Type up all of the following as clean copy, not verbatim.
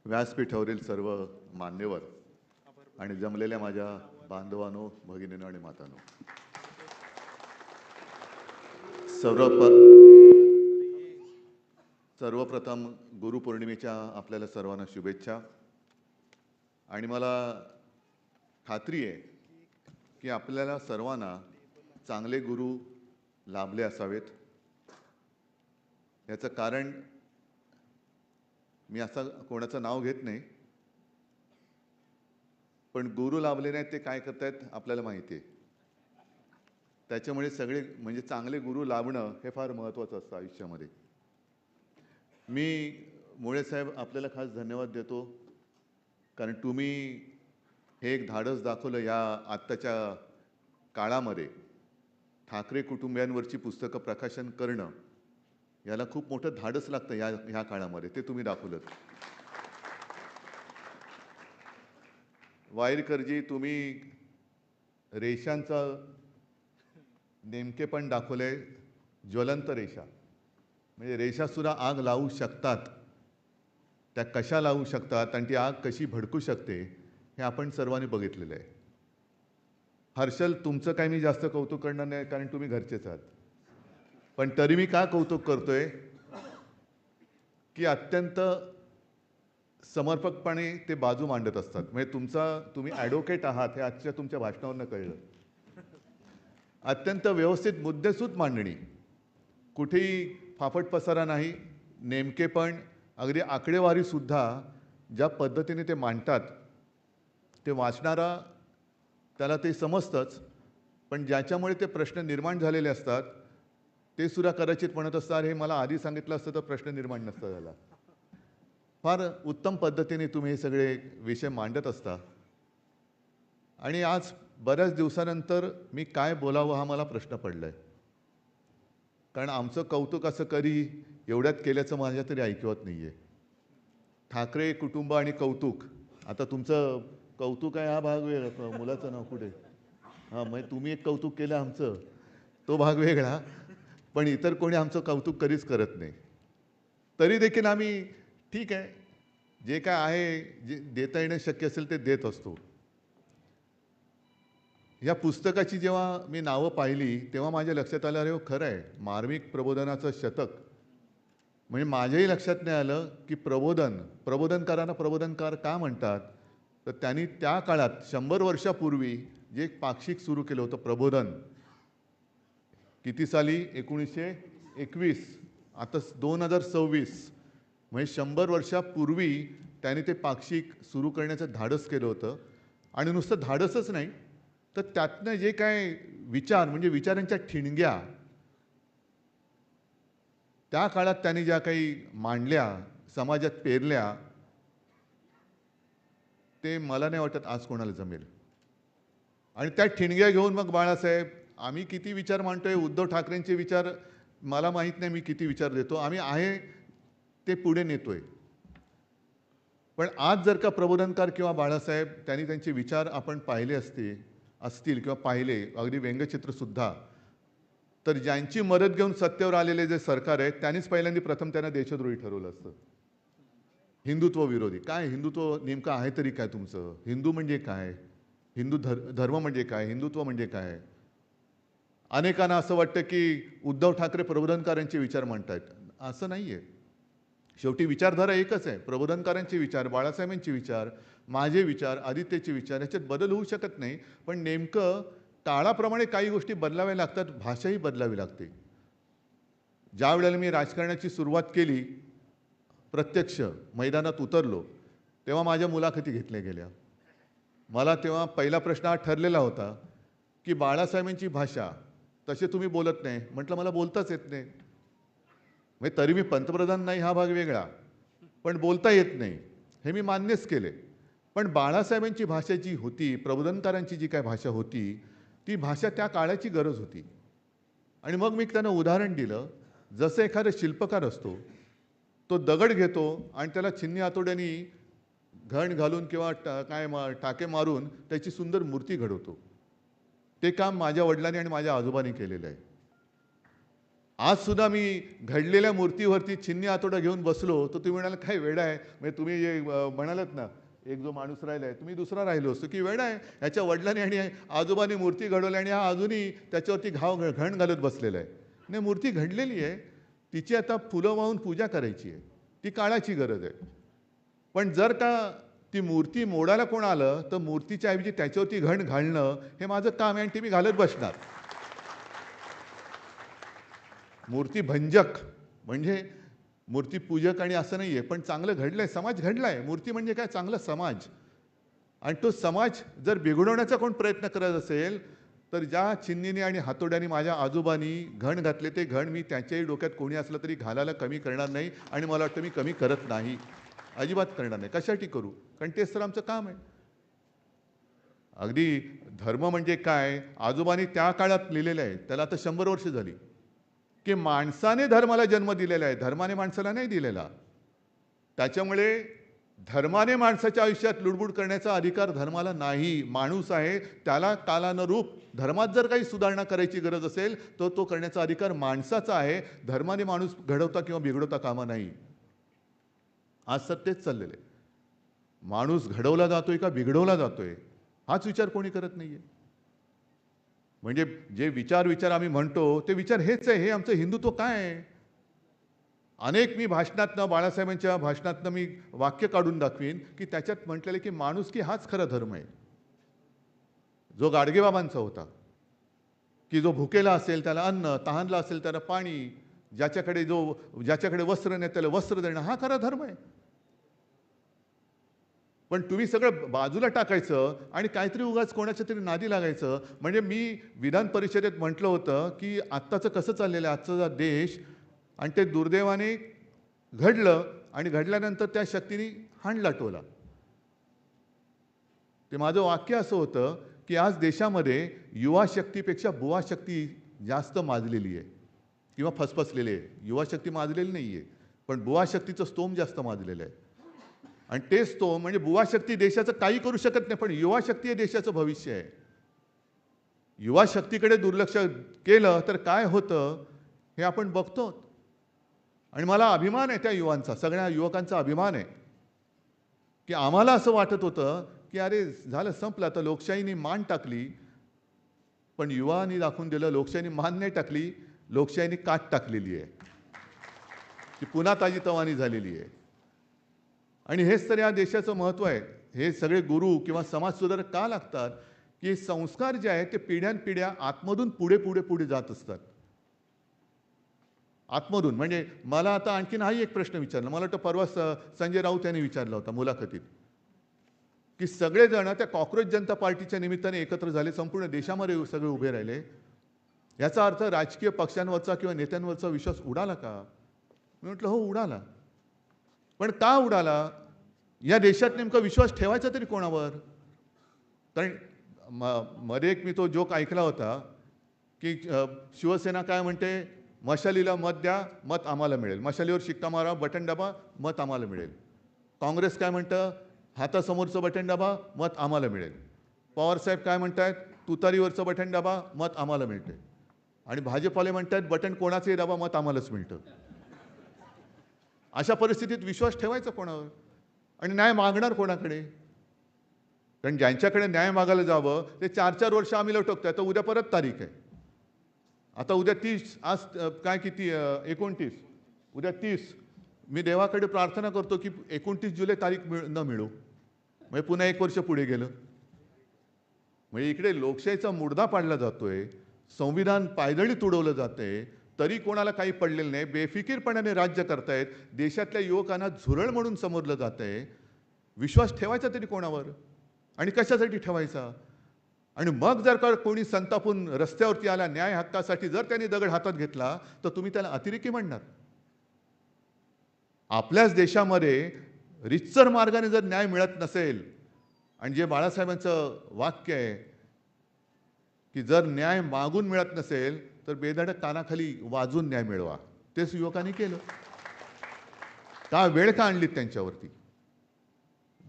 व्यासपीठावरील सर्व मान्यवर आणि जमलेल्या माझ्या बांधवांनो, भगिनींनो आणि मातांनो, सर्वप्रथम गुरुपौर्णिमेच्या आपल्याला सर्वांना शुभेच्छा। आणि मला खात्री आहे की आपल्याला सर्वांना चांगले गुरु लाभले असावेत। याचं कारण मी असं कोणाचं नाव घेत नाही, पण गुरु लाभले नाहीत ते काय करतायत आपल्याला माहिती आहे। त्याच्यामुळे सगळे म्हणजे चांगले गुरु लाभणं हे फार महत्त्वाचं असतं आयुष्यामध्ये। मी मुळे साहेब आपल्याला खास धन्यवाद देतो, कारण तुम्ही हे एक धाडस दाखवलं या आत्ताच्या काळामध्ये। ठाकरे कुटुंबियांवरची पुस्तकं प्रकाशन करणं याला खूप मोठं धाडस लागतं ह्या काळामध्ये, ते तुम्ही दाखवलं। वाईरकरजी, तुम्ही रेषांचा नेमकेपण दाखवले, ज्वलंत रेषा, म्हणजे रेषासुद्धा आग लावू शकतात, त्या कशा लावू शकतात आणि ती आग कशी भडकू शकते हे आपण सर्वांनी बघितलेलं आहे। हर्षल, तुमचं काही मी जास्त कौतुक करणार नाही, कारण तुम्ही घरचेच आहात, पण तरी मी का कौतुक करतोय की अत्यंत समर्पकपणे ते बाजू मांडत असतात। म्हणजे तुम्ही ॲडव्होकेट आहात हे आजच्या तुमच्या भाषणावरून कळलं। अत्यंत व्यवस्थित मुद्देसूद मांडणी, कुठेही फाफट पसारा नाही, नेमकेपण, अगदी आकडेवारी सुद्धा ज्या पद्धतीने ते मांडतात ते वाचणारा त्याला ते समजतंच, पण ज्याच्यामुळे ते प्रश्न निर्माण झालेले असतात ते सुद्धा कदाचित म्हणत असतात, हे मला आधी सांगितलं असतं तर प्रश्न निर्माण नसता झाला। फार उत्तम पद्धतीने तुम्ही हे सगळे विषय मांडत असता। आणि आज बऱ्याच दिवसानंतर मी काय बोलावं हा मला प्रश्न पडलाय, कारण आमचं कौतुक असं कधी एवढ्यात केल्याचं माझ्या तरी ऐकवत नाहीये। ठाकरे कुटुंब आणि कौतुक, आता तुमचं कौतुक आहे हा भाग वेगळा, मुलाचं नाव कुठे, हां, म्हणजे तुम्ही एक कौतुक केलं आमचं, तो भाग वेगळा, पण इतर कोणी आमचं कौतुक कधीच करत नाही। तरी देखील आम्ही ठीक आहे, जे काय आहे, जे देता येणं शक्य असेल ते देत असतो। या पुस्तकाची जेव्हा मी नावं पाहिली तेव्हा माझ्या लक्षात आलं, अरे हो खरं आहे, मार्मिक प्रबोधनाचं शतक। म्हणजे माझ्याही लक्षात नाही आलं की प्रबोधनकारांना प्रबोधनकार का म्हणतात, तर त्यांनी त्या काळात 100 वर्षापूर्वी जे एक पाक्षिक सुरू केलं होतं प्रबोधन, किती साली, 1921, आता 2026, म्हणजे 100 वर्षापूर्वी त्यांनी ते पाक्षिक सुरू करण्याचं धाडस केलं होतं। आणि नुसतं धाडसच नाही, तर त्यातनं जे काय विचार, म्हणजे विचारांच्या ठिणग्या त्या काळात त्यांनी ज्या काही मांडल्या, समाजात पेरल्या, ते मला नाही वाटत आज कोणाला जमेल। आणि त्या ठिणग्या घेऊन मग बाळासाहेब, आम्ही किती विचार मांडतोय, उद्धव ठाकरेंचे विचार मला माहीत नाही मी किती विचार देतो, आम्ही आहे ते पुढे नेतोय। पण आज जर का प्रबोधनकार किंवा बाळासाहेब त्यांनी त्यांचे विचार आपण पाहिले असतील किंवा पाहिले, अगदी व्यंगचित्रसुद्धा, तर ज्यांची मदत घेऊन सत्तेवर आलेले जे सरकार आहे त्यांनीच पहिल्यांदा प्रथम त्यांना देशद्रोही ठरवलं असतं। हिंदुत्व विरोधी, काय हिंदुत्व नेमकं आहे तरी काय तुमचं? हिंदू म्हणजे काय? हिंदू धर्म म्हणजे काय? हिंदुत्व म्हणजे काय? अनेकांना असं वाटतं की उद्धव ठाकरे प्रबोधनकारांचे विचार मांडतायत, असं नाहीये। शेवटी विचारधारा एकच आहे, प्रबोधनकारांचे विचार, बाळासाहेबांचे विचार, माझे विचार, आदित्यचे विचार, याच्यात बदल होऊ शकत नाही। पण नेमकं काळाप्रमाणे काही गोष्टी बदलाव्या लागतात, भाषाही बदलावी लागते। ज्या वेळेला मी राजकारणाची सुरुवात केली, प्रत्यक्ष मैदानात उतरलो, तेव्हा माझ्या मुलाखती घेतल्या गेल्या। मला तेव्हा पहिला प्रश्न हा ठरलेला होता की बाळासाहेबांची भाषा तसे तुम्ही बोलत नाही, म्हटलं मला बोलताच येत नाही। म्हणजे तरी मी पंतप्रधान नाही हा भाग वेगळा, पण बोलता येत नाही हे मी मान्यच केले। पण बाळासाहेबांची भाषा जी होती, प्रबोधनकारांची जी काय भाषा होती, ती भाषा त्या काळाची गरज होती। आणि मग मी त्यांना उदाहरण दिलं, जसं एखादा शिल्पकार असतो, तो दगड घेतो आणि त्याला छिन्नी हातोड्यानी घण घालून किंवा टाके मारून त्याची सुंदर मूर्ती घडवतो। ते काम माझ्या वडिलांनी आणि माझ्या आजोबांनी केलेलं आहे। आज सुद्धा मी घडलेल्या मूर्तीवरती चिन्नी हातोडा घेऊन बसलो तर तुम्ही म्हणाल काय वेडा आहे, म्हणजे तुम्ही जे म्हणालात ना, एक जो माणूस राहिलाय तुम्ही दुसरा राहिलो असतो की वेडा आहे, ह्याच्या वडिलांनी आणि आजोबांनी मूर्ती घडवली आणि हा अजूनही त्याच्यावरती घण घालत बसलेला आहे. नाही, मूर्ती घडलेली आहे, तिची आता फुलं वाहून पूजा करायची आहे, ती काळाची गरज आहे. पण जर का ती मूर्ती मोडायला कोण आलं तर मूर्तीच्या ऐवजी त्याच्यावरती घण घालणं हे माझं काम आहे आणि ते मी घालत बसणार. मूर्ती भंजक म्हणजे मूर्तीपूजक आणि असं नाही आहे, पण चांगलं घडलंय, समाज घडलाय. मूर्ती म्हणजे काय, चांगला समाज. आणि तो समाज जर बिघडवण्याचा कोण प्रयत्न करत असेल तर ज्या चिन्नीने आणि हातोड्याने माझ्या आजोबांनी घण घातले ते घण मी त्याच्याही डोक्यात कोणी असलं तरी घालायला कमी करणार नाही आणि मला वाटतं मी कमी करत नाही, अजिबात करणार नाही. कशासाठी करू, कारण तेच तर आमचं काम आहे. अगदी धर्म म्हणजे काय आजोबांनी त्या काळात लिहिलेलं आहे, त्याला आता 100 वर्ष झाली, की माणसाने धर्माला जन्म दिलेला आहे, धर्माने माणसाला नाही दिलेला. त्याच्यामुळे धर्माने माणसाच्या आयुष्यात लुडबुड करण्याचा अधिकार धर्माला नाही. माणूस आहे, त्याला कालानुरूप धर्मात जर काही सुधारणा करायची गरज असेल तर तो करण्याचा अधिकार माणसाचा आहे. धर्माने माणूस घडवता किंवा बिघडवता कामा नाही. आज सत्तेच चाललेलं आहे. माणूस घडवला जातोय का बिघडवला जातोय हाच विचार कोणी करत नाहीये. म्हणजे जे विचार आम्ही म्हणतो ते विचार हेच आहे. हे आमचं हिंदुत्व काय आहे. अनेक मी भाषणातनं, बाळासाहेबांच्या भाषणातनं मी वाक्य काढून दाखवीन की त्याच्यात म्हटलेलं की माणुसकी हाच खरा धर्म आहे, जो गाडगेबाबांचा होता, की जो भुकेला असेल त्याला अन्न, तहानला असेल त्याला पाणी, ज्याच्याकडे वस्त्र नाही त्याला वस्त्र देणं, हा खरा धर्म आहे. पण तुम्ही सगळं बाजूला टाकायचं आणि काहीतरी उगाच कोणाच्या तरी नादी लागायचं. म्हणजे मी विधान परिषदेत म्हटलं होतं की आत्ताचं कसं चाललेलं आहे आजचा देश, आणि ते दुर्दैवाने घडलं आणि घडल्यानंतर त्या शक्तीने हाणला टोला. ते माझं वाक्य असं होतं की आज देशामध्ये युवा शक्तीपेक्षा बुवा शक्ती जास्त माजलेली आहे किंवा फसफसलेली आहे. युवा शक्ती माजलेली नाही आहे, पण बुवा शक्तीचं स्तोम जास्त माजलेलं आहे. आणि तेच स्तोम म्हणजे बुवा शक्ती देशाचं काही करू शकत नाही, पण युवा शक्ती हे देशाचं भविष्य आहे. युवा शक्तीकडे दुर्लक्ष केलं तर काय होतं हे आपण बघतो. आणि मला अभिमान आहे त्या युवांचा, सगळ्या युवकांचा अभिमान आहे की आम्हाला असं वाटत होतं की अरे झालं संपलं, आता लोकशाहीने मान टाकली. पण युवांनी दाखवून दिलं लोकशाहीने मान नाही टाकली, लोकशाहीने काट टाकलेली आहे, की पुन्हा ताजीतवानी झालेली आहे. आणि हेच तर या देशाचं महत्त्व आहे. हे सगळे गुरु किंवा समाजसुधारक का लागतात, की संस्कार जे आहेत ते पिढ्यानपिढ्या आतमधून पुढे जात असतात. आतमधून म्हणजे मला आता आणखीन हाही एक प्रश्न विचारला, मला वाटतं परवा संजय राऊत यांनी विचारला होता मुलाखतीत, की सगळेजण त्या कॉक्रोच जनता पार्टीच्या निमित्ताने एकत्र झाले, संपूर्ण देशामध्ये सगळे उभे राहिले. याचा अर्थ राजकीय पक्षांवरचा किंवा नेत्यांवरचा विश्वास उडाला का? मी म्हटलं हो उडाला. पण का उडाला? या देशात नेमका विश्वास ठेवायचा तरी कोणावर? कारण मध्ये एक मी तो जोक ऐकला होता की शिवसेना काय म्हणते, मशालीला मत द्या, मत आम्हाला मिळेल. मशालीवर शिक्का मारा, बटन दाबा, मत आम्हाला मिळेल. काँग्रेस काय म्हणतं, हातासमोरचं बटन दाबा, मत आम्हाला मिळेल. पवारसाहेब काय म्हणतात, तुतारीवरचं बटन दाबा, मत आम्हाला मिळते. आणि भाजपवाले म्हणतात बटन कोणाचंही दाबा, मत आम्हालाच मिळतं. अशा परिस्थितीत विश्वास ठेवायचा कोणावर आणि न्याय मागणार कोणाकडे? कारण ज्यांच्याकडे न्याय मागायला जावं ते 4-4 वर्ष आम्ही लटकतोय. आता उद्या परत तारीख आहे. आता उद्या 30, आज काय किती 29, उद्या 30. मी देवाकडे प्रार्थना करतो की 29 जुलै तारीख न मिळो, म्हणजे पुन्हा 1 वर्ष पुढे गेलं. म्हणजे इकडे लोकशाहीचा मुडदा पाडला जातोय, संविधान पायदळी तुडवलं जातंय, तरी कोणाला काही पडलेलं नाही. बेफिकीरपणाने राज्य करतायत. देशातल्या युवकांना झुरळ म्हणून समोरलं जातंय. विश्वास ठेवायचा तरी कोणावर आणि कशासाठी ठेवायचा? आणि मग जर का कोणी संतापून रस्त्यावरती आला न्याय हक्कासाठी, जर त्यांनी दगड हातात घेतला तर तुम्ही त्याला अतिरेकी म्हणणार? आपल्याच देशामध्ये रितसर मार्गाने जर न्याय मिळत नसेल, आणि जे बाळासाहेबांचं वाक्य आहे की जर न्याय मागून मिळत नसेल तर बेधडक कानाखाली वाजून न्याय मिळवा, तेच युवकांनी केलं. का वेळ का आणलीत त्यांच्यावरती?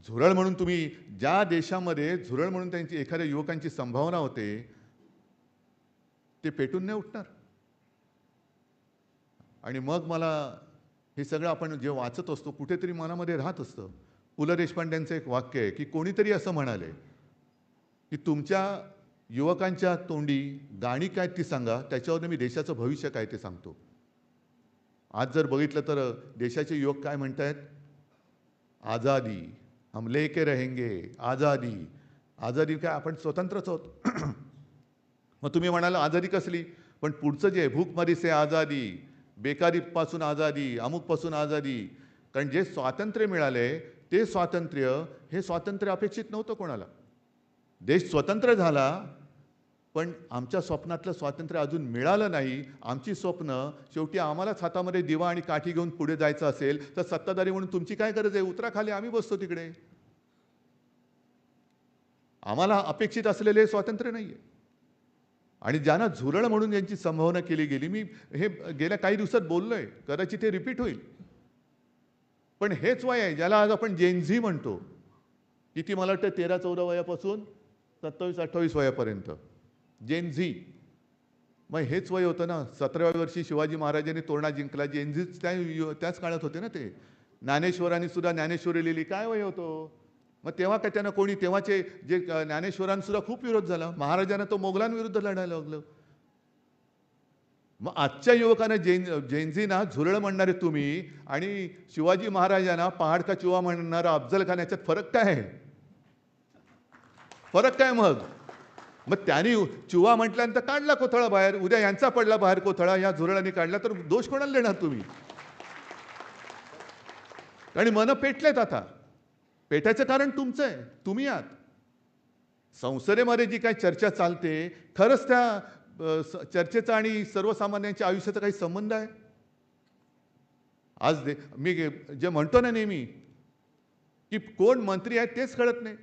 झुरळ म्हणून तुम्ही ज्या देशामध्ये झुरळ म्हणून त्यांची एखाद्या युवकांची संभावना होते ते पेटून नाही उठणार. आणि मग मला हे सगळं आपण जे वाचत असतो कुठेतरी मनामध्ये राहत असतं. पु ल देशपांड्यांचं एक वाक्य आहे की कोणीतरी असं म्हणाले की तुमच्या युवकांच्या तोंडी गाणी काय ती सांगा, त्याच्यावरनं मी देशाचं भविष्य काय ते सांगतो. आज जर बघितलं तर देशाचे युवक काय म्हणतायत, आझादी हम लेके रहेंगे, आझादी. आझादी काय, आपण स्वतंत्रच आहोत. मग तुम्ही म्हणाल आझादी कसली, पण पुढचं जे भूकमारी से आझादी, बेकारीपासून आझादी, अमुकपासून आझादी. कारण जे स्वातंत्र्य मिळाले ते स्वातंत्र्य, हे स्वातंत्र्य अपेक्षित नव्हतं कोणाला. देश स्वतंत्र झाला, पण आमच्या स्वप्नातलं स्वातंत्र्य अजून मिळालं नाही. आमची स्वप्न शेवटी आम्हालाच हातामध्ये दिवा आणि काठी घेऊन पुढे जायचं असेल तर सत्ताधारी म्हणून तुमची काय गरज आहे, उतरा खाली, आम्ही बसतो तिकडे. आम्हाला अपेक्षित असलेले स्वातंत्र्य नाहीये. आणि ज्यांना झुरळ म्हणून यांची संभावना केली गेली, मी हे गेल्या काही दिवसात बोललोय, कदाचित ते रिपीट होईल. पण हेच वय आहे ज्याला आज आपण जेनझी म्हणतो. किती, मला वाटतं 13-14 वयापासून 27-28 वयापर्यंत जेनझी. मग हेच वय होतं ना. 17व्या वर्षी शिवाजी महाराजांनी तोरणा जिंकला. जेनझीच त्याच काळात होते ना ते. ज्ञानेश्वरांनी सुद्धा ज्ञानेश्वरी लिहिली, काय वय होतं. मग तेव्हा काय त्यांना कोणी, तेव्हाचे जे ज्ञानेश्वरांसुद्धा खूप विरोध झाला. महाराजांना तो मोगलांविरुद्ध लढायला लागलं. मग आजच्या युवकांना जेनझीना झुरळ म्हणणारे तुम्ही आणि शिवाजी महाराजांना पहाड का चुवा म्हणणारा अफजल खान, याच्यात फरक काय आहे? फरक काय मग? मग त्यांनी चुवा म्हटल्यानंतर काढला कोथळा बाहेर, उद्या यांचा पडला बाहेर कोथळा, या झुरळांनी काढला, तर दोष कोणाला देणार तुम्ही? आणि मन पेटलेत आता. पेटायचं कारण तुमचं आहे, तुम्ही आहात. संसदेमध्ये जी काही चर्चा चालते, खरंच त्या चर्चेचा आणि सर्वसामान्यांच्या आयुष्याचा काही संबंध आहे? आज मी जे म्हणतो ना नेहमी की कोण मंत्री आहेत तेच कळत नाही.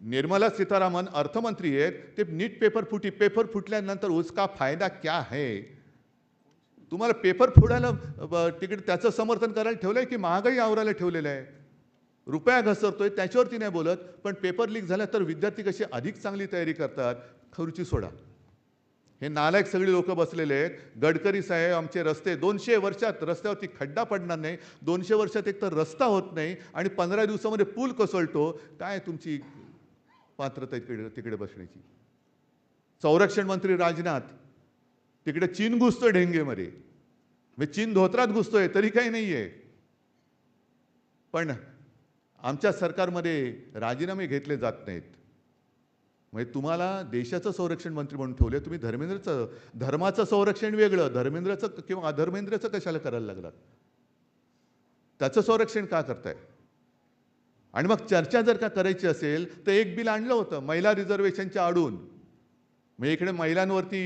निर्मला सीतारामन अर्थमंत्री आहेत, ते नीट पेपर फुटल्यानंतर उसका फायदा क्या है? तुम्हाला पेपर फोडायला तिकडे त्याचं समर्थन करायला ठेवलंय की महागाई आवरायला ठेवलेलं आहे? रुपया घसरतोय त्याच्यावरती नाही बोलत, पण पेपर लीक झाला तर विद्यार्थी कशी अधिक चांगली तयारी करतात, खुर्ची सोडा. हे नालायक सगळी लोक बसलेले आहेत. गडकरी साहेब, आमचे रस्ते 200 वर्षात रस्त्यावरती खड्डा पडणार नाही, 200 वर्षात एक तर रस्ता होत नाही आणि 15 दिवसामध्ये पूल कोसळतो. काय तुमची पात्रता तिकडे बसण्याची? संरक्षण मंत्री राजनाथ तिकडे चीन घुसतोय ढेंगेमध्ये, मी चीन धोत्रात घुसतोय तरी काही नाहीये. पण आमच्या सरकारमध्ये राजीनामे घेतले जात नाहीत. म्हणजे तुम्हाला देशाचं संरक्षण मंत्री म्हणून ठेवले, तुम्ही धर्माचं संरक्षण वेगळं, धर्मेंद्रचं किंवा अधर्मेंद्रचं कशाला करायला लागलात? त्याचं संरक्षण का करताय? आणि मग चर्चा जर का करायची असेल तर एक बिल आणलं होतं महिला रिझर्वेशनच्या आडून. मग इकडे महिलांवरती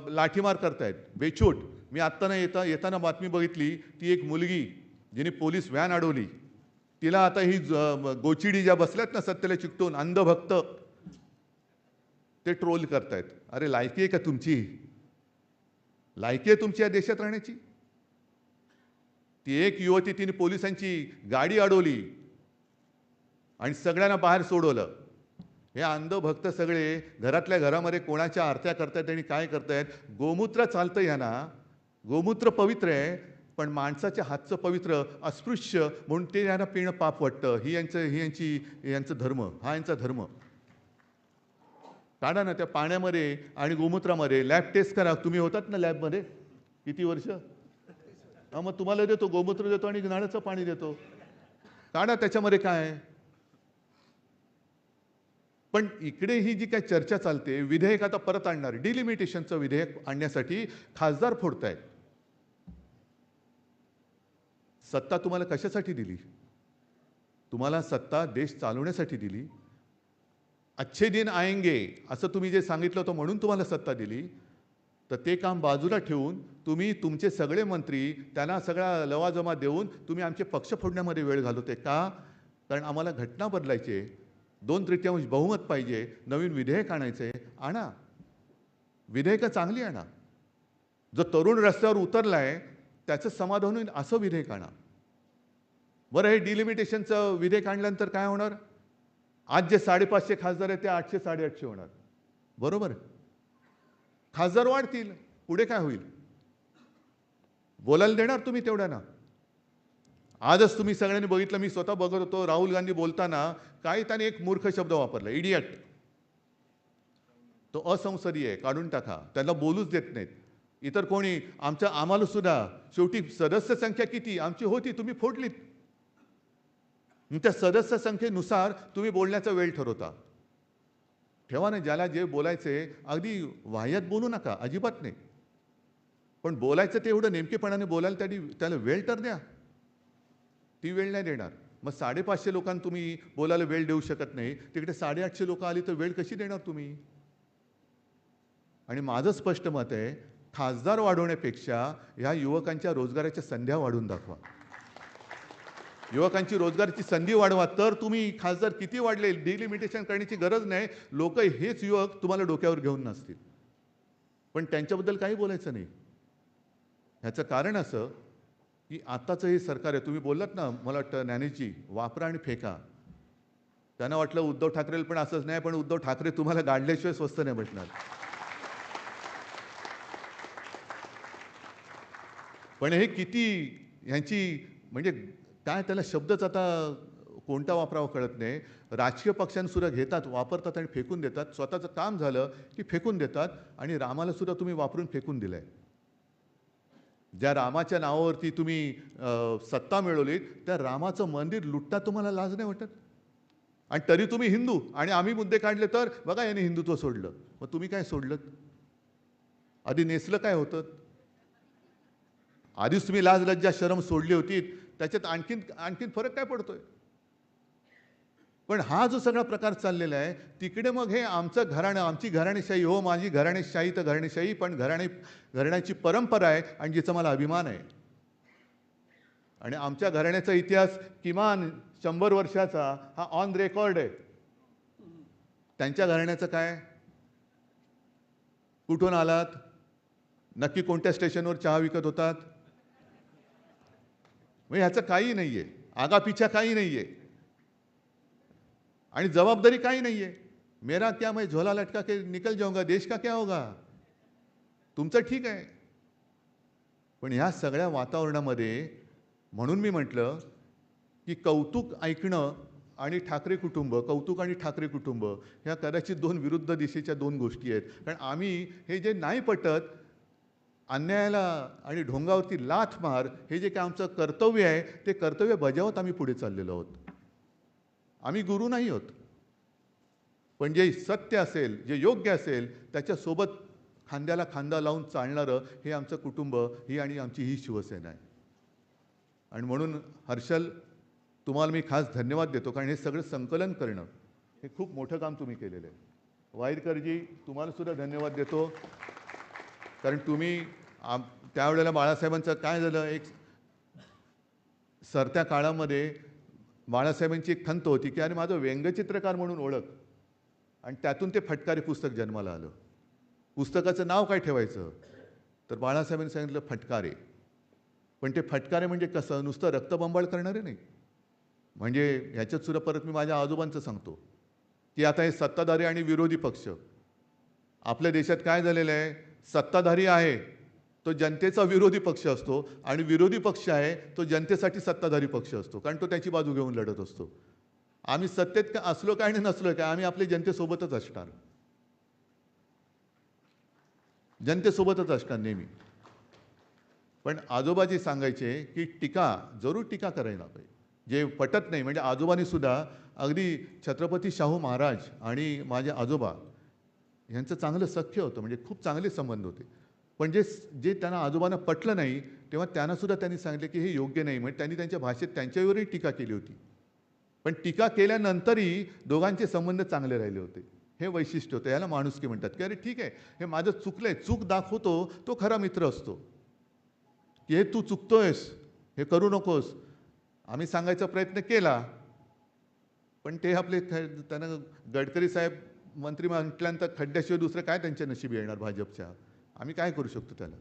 लाठीमार करतायत बेछूट. मी आत्ता येताना बातमी बघितली, ती एक मुलगी जिने पोलीस व्हॅन अडवली, तिला आता ही गोचिडी ज्या बसल्यात ना सत्तेला चिकटून अंधभक्त, ते ट्रोल करतायत. अरे लायकी आहे का तुमची? लायकी आहे तुमची या देशात राहण्याची? ती एक युवती, तिने पोलिसांची गाडी अडवली आणि सगळ्यांना बाहेर सोडवलं. हे अंधभक्त सगळे घरातल्या घरामध्ये कोणाच्या आरत्या करतायत आणि काय करतायत. गोमूत्र चालतं यांना, गोमूत्र पवित्र आहे, पण माणसाच्या हातचं पवित्र अस्पृश्य म्हणून ते यांना पिणं पाप वाटतं. यांचं धर्म, हा यांचा धर्म. काढा ना त्या पाण्यामध्ये आणि गोमूत्रामध्ये लॅब टेस्ट करा. तुम्ही होतात ना लॅबमध्ये किती वर्ष? मग तुम्हाला देतो, गोमूत्र देतो आणि नाळाचं पाणी देतो. काढा त्याच्यामध्ये काय. पण इकडे ही जी काय चर्चा चालते, विधेयक आता परत आणणार, डिलिमिटेशनचं विधेयक आणण्यासाठी खासदार फोडतायत. सत्ता तुम्हाला कशासाठी दिली? तुम्हाला सत्ता देश चालवण्यासाठी दिली. अच्छे दिन आएंगे असं तुम्ही जे सांगितलं होतं म्हणून तुम्हाला सत्ता दिली. तर ते काम बाजूला ठेवून तुम्ही तुमचे सगळे मंत्री त्यांना सगळा लवाजमा देऊन तुम्ही आमचे पक्ष फोडण्यामध्ये वेळ घालवते का? कारण आम्हाला घटना बदलायचे, 2/3 बहुमत पाहिजे, नवीन विधेयक आणायचे. आणा विधेयकं चांगली आणा. जो तरुण रस्त्यावर उतरलाय त्याचं समाधान होईल असं विधेयक आणा. बरं, हे डिलिमिटेशनचं विधेयक आणल्यानंतर काय होणार? आज जे 550 खासदार आहेत ते 800-850 होणार. बरोबर? खासदार वाढतील, पुढे काय होईल? बोलायला देणार तुम्ही तेवढ्या? आजच तुम्ही सगळ्यांनी बघितलं, मी स्वतः बघत होतो, राहुल गांधी बोलताना काही त्याने एक मूर्ख शब्द वापरला, इडियट. तो असंसदीय आहे, काढून टाका. त्याला बोलूच देत नाहीत. इतर कोणी आम्हाला सुद्धा शेवटी सदस्य संख्या किती आमची होती, तुम्ही फोडलीत. त्या सदस्य संख्येनुसार तुम्ही बोलण्याचा वेळ ठरवता. ठेवा ना, ज्याला जे बोलायचे अगदी वाह्यात बोलू नका, अजिबात नाही. पण बोलायचं ते एवढं नेमकेपणाने बोलायला त्याला वेळ तर द्या. ती वेळ नाही देणार. मग 550 लोकांना तुम्ही बोलायला वेळ देऊ शकत नाही, तिकडे 850 लोक आली तर वेळ कशी देणार तुम्ही? आणि माझं स्पष्ट मत आहे, खासदार वाढवण्यापेक्षा ह्या युवकांच्या रोजगाराच्या संध्या वाढवून दाखवा. युवकांची रोजगाराची संधी वाढवा, तर तुम्ही खासदार किती वाढले डिलिमिटेशन करण्याची गरज नाही. लोक हेच युवक तुम्हाला डोक्यावर घेऊन नसतील, पण त्यांच्याबद्दल काही बोलायचं नाही. ह्याचं कारण असं की आत्ताचं हे सरकार आहे, तुम्ही बोललात ना, मला वाटतं ज्ञानेशजी, वापरा आणि फेका. त्यांना वाटलं उद्धव ठाकरेला पण असंच नाही, पण उद्धव ठाकरे तुम्हाला गाडल्याशिवाय स्वस्त नाही भेटणार. पण हे किती ह्यांची म्हणजे काय, त्याला शब्दच आता कोणता वापरावा कळत नाही. राजकीय पक्षांसुद्धा घेतात, वापरतात आणि फेकून देतात. स्वतःचं काम झालं की फेकून देतात. आणि रामाला सुद्धा तुम्ही वापरून फेकून दिलंय. ज्या रामाच्या नावावरती तुम्ही सत्ता मिळवली, त्या रामाचं मंदिर लुटता तुम्हाला लाज नाही वाटत? आणि तरी तुम्ही हिंदू, आणि आम्ही मुद्दे काढले तर बघा याने हिंदुत्व सोडलं. मग तुम्ही काय सोडलं? आधी नेसलं काय होतं? आधीच तुम्ही लाज लज्जा शरम सोडली होती, त्याच्यात आणखीन फरक काय पडतोय? पण हा जो सगळा प्रकार चाललेला आहे, तिकडे मग हे आमचं घराणं, आमची घराणेशाही, हो माझी घराणेशाही तर घराणेशाही, पण घराण्याची परंपरा आहे आणि जिचा मला अभिमान आहे. आणि आमच्या घराण्याचा इतिहास किमान 100 वर्षाचा हा ऑन रेकॉर्ड आहे. त्यांच्या घराण्याचं काय? कुठून आलात? नक्की कोणत्या स्टेशनवर चहा विकत होतात? म्हणजे ह्याचं काही नाहीये, आगापिछा काही नाहीये आणि जबाबदारी काही नाहीये. मेरा क्या, मैं झोला लटका के निकल जाऊंगा, देश का क्या होगा? तुमचं ठीक आहे. पण ह्या सगळ्या वातावरणामध्ये म्हणून मी म्हटलं की कौतुक ऐकणं आणि ठाकरे कुटुंब, कौतुक आणि ठाकरे कुटुंब ह्या कदाचित 2 विरुद्ध दिशेच्या 2 गोष्टी आहेत. कारण आम्ही हे जे नाही पटत, अन्यायाला आणि ढोंगावरती लाथ मार, हे जे काय आमचं कर्तव्य आहे, ते कर्तव्य बजावत आम्ही पुढे चाललेलो आहोत. आम्ही गुरु नाही आहोत. पण जे सत्य असेल, जे योग्य असेल, त्याच्यासोबत खांद्याला खांदा लावून चालणारं हे आमचं कुटुंब, ही आणि आमची ही शिवसेना आहे. आणि म्हणून हर्षल, तुम्हाला मी खास धन्यवाद देतो, कारण हे सगळं संकलन करणं हे खूप मोठं काम तुम्ही केलेलं आहे. वाईरकरजी, तुम्हाला सुद्धा धन्यवाद देतो, कारण तुम्ही त्यावेळेला बाळासाहेबांचं काय झालं, एक सरत्या काळामध्ये बाळासाहेबांची एक खंत होती की अरे माझं व्यंगचित्रकार म्हणून ओळख, आणि त्यातून ते फटकारे पुस्तक जन्माला आलं. पुस्तकाचं नाव काय ठेवायचं, तर बाळासाहेबांनी सांगितलं फटकारे. पण ते फटकारे म्हणजे कसं, नुसतं रक्तबंबाळ करणारे नाही. म्हणजे ह्याच्यात सुद्धा परत मी माझ्या आजोबांचं सांगतो की आता हे सत्ताधारी आणि विरोधी पक्ष, आपल्या देशात काय झालेलं आहे, सत्ताधारी आहे तो जनतेचा विरोधी पक्ष असतो, आणि विरोधी पक्ष आहे तो जनतेसाठी सत्ताधारी पक्ष असतो, कारण तो त्याची बाजू घेऊन लढत असतो. आम्ही सत्तेत असलो काय आणि नसलो काय, आम्ही आपल्या जनतेसोबतच असणार, जनतेसोबतच असणार नेहमी. पण आजोबाजी सांगायचे की जरूर टीका करायला पाहिजे, जे पटत नाही. म्हणजे आजोबांनी सुद्धा अगदी छत्रपती शाहू महाराज आणि माझे आजोबा यांचं चांगलं सख्य होतं, म्हणजे खूप चांगले संबंध होते. पण जे त्यांना आजोबांना पटलं नाही, तेव्हा त्यांना सुद्धा त्यांनी सांगितले की हे योग्य नाही. म्हणजे त्यांनी त्यांच्या भाषेत त्यांच्यावरही टीका केली होती. पण टीका केल्यानंतरही दोघांचे संबंध चांगले राहिले होते. हे वैशिष्ट्य होतं, याला माणुसकी म्हणतात. की अरे ठीक आहे, हे माझं चुकलंय, चूक दाखवतो तो खरा मित्र असतो. की हे तू चुकतोयस, हे करू नकोस, आम्ही सांगायचा प्रयत्न केला, पण ते आपले त्यांना गडकरी साहेब मंत्री म्हटल्यानंतर खड्ड्याशिवाय दुसरं काय त्यांच्या नशिबी येणार भाजपच्या, आम्ही काय करू शकतो त्याला.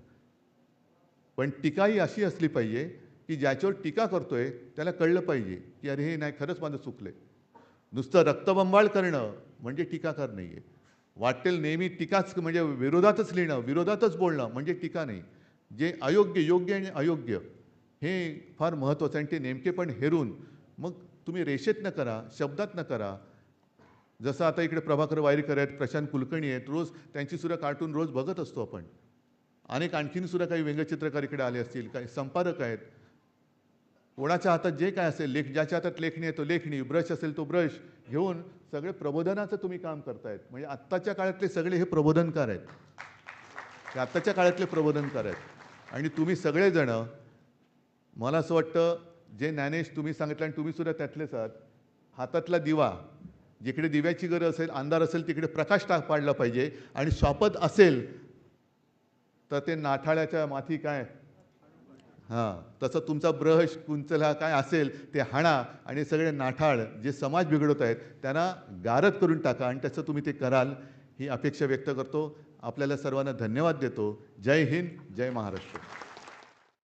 पण टीका ही अशी असली पाहिजे की ज्याच्यावर टीका करतोय त्याला कळलं पाहिजे की अरे हे नाही, खरंच माझं चुकलंय. नुसतं रक्तबंबाळ करणं म्हणजे टीकाकार नाही आहे. वाटेल नेहमी टीकाच, म्हणजे विरोधातच लिहिणं, विरोधातच बोलणं म्हणजे टीका नाही. जे अयोग्य, योग्य आणि अयोग्य हे फार महत्त्वाचं आणि ते नेमकेपण हेरून मग तुम्ही रेषेतनं करा, शब्दातनं करा. जसं आता इकडे प्रभाकर वायरीकर आहेत, प्रशांत कुलकर्णी आहेत, रोज त्यांची सुद्धा कार्टून रोज बघत असतो आपण. अनेक आणखीन सुद्धा काही व्यंगचित्रकार इकडे आले असतील, काही संपादक आहेत. कोणाच्या हातात जे काय असेल, ज्याच्या हातात लेखणी आहे तो लेखणी, ब्रश असेल तो ब्रश घेऊन सगळे प्रबोधनाचं तुम्ही काम करतायत. म्हणजे आत्ताच्या काळातले सगळे हे प्रबोधनकार आहेत. हे आत्ताच्या काळातले प्रबोधनकार आहेत. आणि तुम्ही सगळेजण, मला असं वाटतं, जे ज्ञानेश तुम्ही सांगितलं आणि तुम्ही सुद्धा त्यातलेच आहात, हातातला दिवा, जिकडे दिव्याची गरज असेल, अंधार असेल, तिकडे प्रकाश पाडला पाहिजे. आणि स्वापद असेल तर ते नाठाळ्याच्या माथी काय, तसं तुमचा ब्रश, कुंचला काय असेल ते हाणा आणि सगळे नाठाळ जे समाज बिघडवत आहेत त्यांना गारद करून टाका. आणि त्याचं तुम्ही ते कराल ही अपेक्षा व्यक्त करतो. आपल्याला सर्वांना धन्यवाद देतो. जय हिंद, जय महाराष्ट्र.